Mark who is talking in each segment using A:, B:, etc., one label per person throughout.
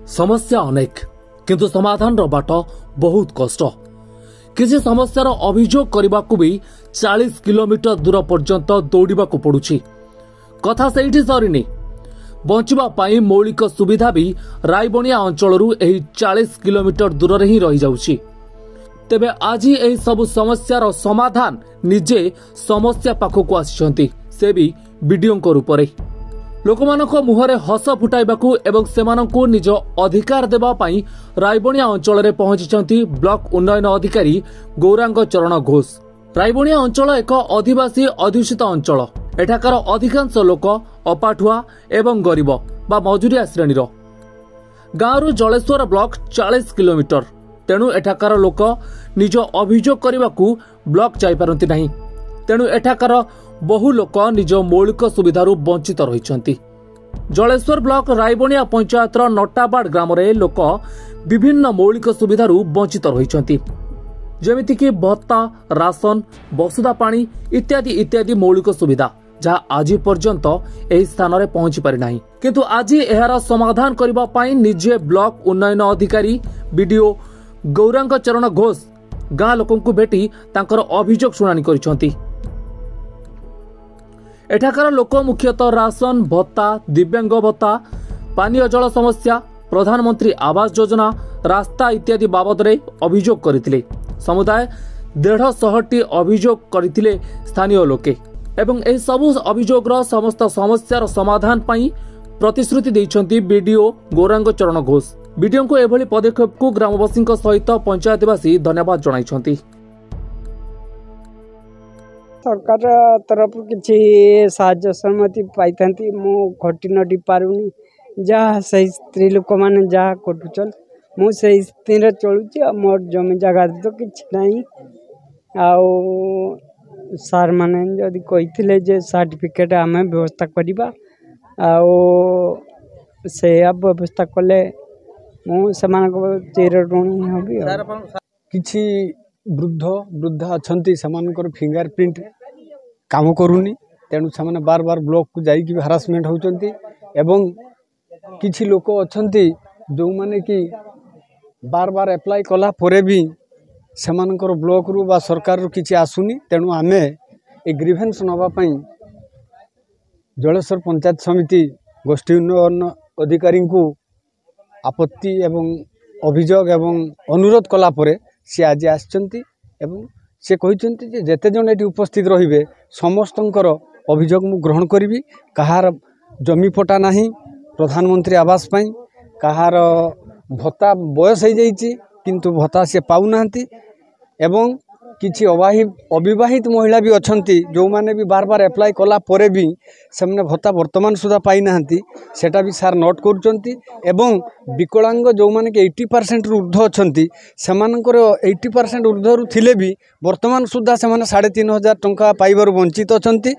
A: समस्या अनेक किंतु समाधान बाट बहुत कष्ट। किसी समस्यार अभियोग करने को भी 40 किलोमीटर दूर पर्यंत दौड़ा पड़ुछि। कथा सेठी सरीनी। बंचिबा पाई मौलिक सुविधा भी रायबणिया अंचलरू एही 40 किलोमीटर दूर ही रही जाउछि। तेबे आज एही सबु समस्यार समाधान निजे समस्या पाखकु आसिछंती, से भी वीडियो रूप में। लोकमानक मुहरे हस फुटाइबाकू एवं सेमानंकू निज अधिकार देबा पाई रायबणिया अंचल में पहुंची ब्लॉक उन्नयन अधिकारी गौरांग चरण घोष। रायबणिया अंचल एक आदिवासी अध्युषित अंचल। एठाकार अधिकांश लोक अपाठुआ एवं गरीब बा मजुरिया श्रेणीर। गाँव जलेश्वर ब्लॉक 40 किलोमीटर। तेणु एठाकार लोक निज अभियोग करने ब्लॉक जाइपारती नहीं। तेणु एठाकार बहु लोक निज मौलिक सुविधार वंचित रही। जलेश्वर ब्लॉक रायबणिया पंचायत नटाबाड़ ग्राम रे लोक विभिन्न मौलिक सुविधार वंचित रही, जेमितिक भत्ता, राशन, वसुधा पानी इत्यादि इत्यादि मौलिक सुविधा, जहाँ आज पर्यंत एही स्थान रे पहुंची पारि नाही। किंतु आज एहार समाधान करबा पाई निजे ब्लॉक उन्नयन अधिकारी बीडीओ गौरांग चरण घोष गाँ लोकंकु भेटी तांकर अभियोग शुणानी करिसंती। एठाकार लोक मुख्यतः राशन, भत्ता, दिव्यांग भत्ता, पानीय जल समस्या, प्रधानमंत्री आवास योजना, रास्ता इत्यादि बाबद रे अभियोग करथिले। समुदाय 150 अभियोग करथिले स्थानीय लोके एवं ए सबु अभियोगर समस्त समस्यार समाधान पाई प्रतिश्रुति दैछंती बीडीओ गौरांग चरण घोष। बीडीओ को एभली पदक्षेप को ग्रामवासी सहित पंचायतवासी धन्यवाद जणाइछंती।
B: सरकार तरफ किसी साहाय्य सहमति पाई मु घटी नटी पारुनी। जहाँ से स्त्री लोक मैंने जहाँ कटुचन मुझे स्थिर चलुची। मोर जमी जगह तो किसी ना सार मैंने जदि कही जे सर्टिफिकेट आम व्यवस्था करवा से व्यवस्था कले मुझे चिर ऋणी हबी।
C: किछि वृद्ध वृद्धा अच्छी से फिंगर प्रिंट काम करूनी, तेणु से बार बार ब्लॉक को जाइक हारासमेंट होती। एवं किछि लोक अच्छी जो माने कि बार बार एप्लाई कला परे भी सेमानकर ब्लॉक रु बा सरकार रु किछि आसुनी। तेणु आमे ए ग्रीवेंस नवापाई जलेश्वर पंचायत समिति गोष्ठी उन्नयन अधिकारी को आपत्ति एवं अभियोग एवं अनुरोध कला परे सी आज आसचंती एवं से कहते जे जेते जन एटी उपस्थित रहिबे समस्तंकर अभियोग मु ग्रहण करी। कहार जमी पटा नहीं प्रधानमंत्री आवास पाई, कहार भत्ता बयस हो जाइए किंतु भत्ता से पाऊ नांती एवं किछि अविवाहित महिला भी अच्छी जो माने भी बार बार एप्लाई कला परे भी से भत्ता वर्तमान सुधा पाई नांती। सेटा भी सार नोट करुचंती। एवं विकलांग जो माने कि 80% ऊर्ध्व अच्छी सेमानकर 80% ऊर्ध्व थिले भी वर्तमान सुधा से 3500 टंका पाइबार वंचित अच्छी।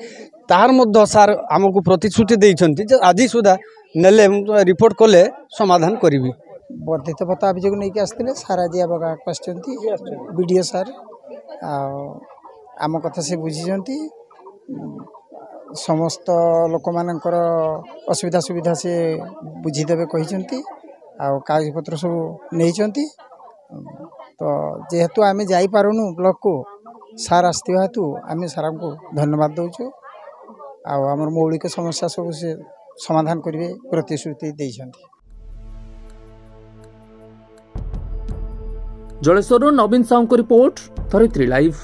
C: तार मध्य सार आमको प्रतिश्रुति देइछंती आज सुधा नेले रिपोर्ट कले समाधान करी।
D: वर्धित भत्ता अभियोग नहीं आसते सार आज आसते बीडीओ सार आम कथा से बुझी समस्त लोक मानकर असुविधा सुविधा से बुझीदेवे कहते कागज पत्र सब नहीं। तो जेहेतु आम जापारूँ ब्लॉक को सार आसवा हेतु आम सार को धन्यवाद दौचु। आमर मौलिक समस्या सब से समाधान करेंगे प्रतिश्रुति देइछंती।
A: जलेश्वर नवीन साहू को रिपोर्ट, धरित्री लाइव।